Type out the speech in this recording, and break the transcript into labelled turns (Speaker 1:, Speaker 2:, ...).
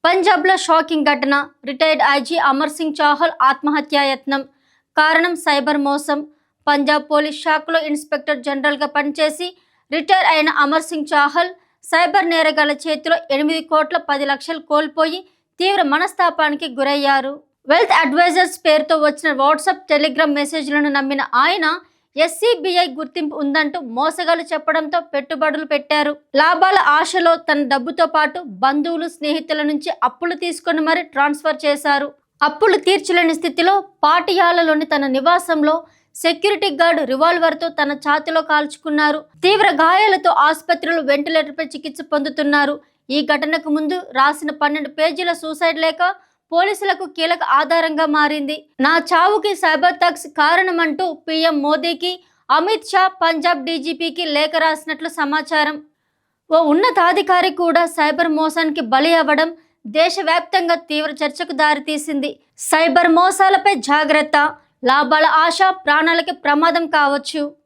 Speaker 1: పంజాబ్లో షాకింగ్ ఘటన. Retired IG Amar Singh Chahal ఆత్మహత్యాయత్నం. కారణం సైబర్ మోసం. పంజాబ్ పోలీస్ శాఖలో ఇన్స్పెక్టర్ జనరల్గా పనిచేసి రిటైర్ అయిన అమర్ సింగ్ చాహల్ సైబర్ నేరగాళ్ల చేతిలో 8,10,00,000 కోల్పోయి తీవ్ర మనస్తాపానికి గురయ్యారు. వెల్త్ అడ్వైజర్స్ పేరుతో వచ్చిన వాట్సాప్, టెలిగ్రామ్ మెసేజ్లను నమ్మిన ఆయన ఎస్సీబీఐ గుర్తింపు ఉందంటూ మోసగాలు చెప్పడంతో పెట్టుబడులు పెట్టారు. లాభాల ఆశలో తన డబ్బుతో పాటు బంధువులు, స్నేహితుల నుంచి అప్పులు తీసుకొని మరీ ట్రాన్స్ఫర్ చేశారు. అప్పులు తీర్చలేని స్థితిలో పాటియాలలోని తన నివాసంలో సెక్యూరిటీ గార్డ్ రివాల్వర్తో తన ఛాతీలో కాల్చుకున్నారు. తీవ్ర గాయాలతో ఆసుపత్రిలో వెంటిలేటర్పై చికిత్స పొందుతున్నారు. ఈ ఘటనకు ముందు రాసిన 12 పేజీల సూసైడ్ లేఖ పోలీసులకు కీలక ఆధారంగా మారింది. నా చావుకి సైబర్ థగ్స్ కారణమంటూ పీఎం మోదీకి అమిత్ షా, పంజాబ్ డీజీపీకి లేఖ రాసినట్లు సమాచారం. ఓ ఉన్నతాధికారి కూడా సైబర్ మోసానికి బలి అవ్వడం దేశవ్యాప్తంగా తీవ్ర చర్చకు దారితీసింది. సైబర్ మోసాలపై జాగ్రత్త. లాభాల ఆశ ప్రాణాలకి ప్రమాదం కావచ్చు.